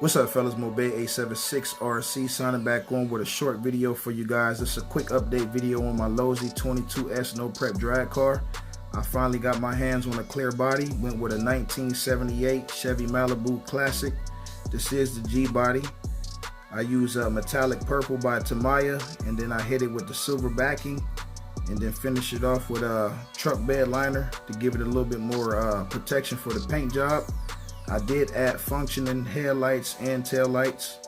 What's up, fellas? Mobay 876 RC signing back on with a short video for you guys. This is a quick update video on my Losi 22S no prep drag car. I finally got my hands on a clear body. Went with a 1978 Chevy Malibu Classic. This is the G body. I use a metallic purple by Tamaya, and then I hit it with the silver backing, and then finish it off with a truck bed liner to give it a little bit more protection for the paint job. I did add functioning headlights and tail lights.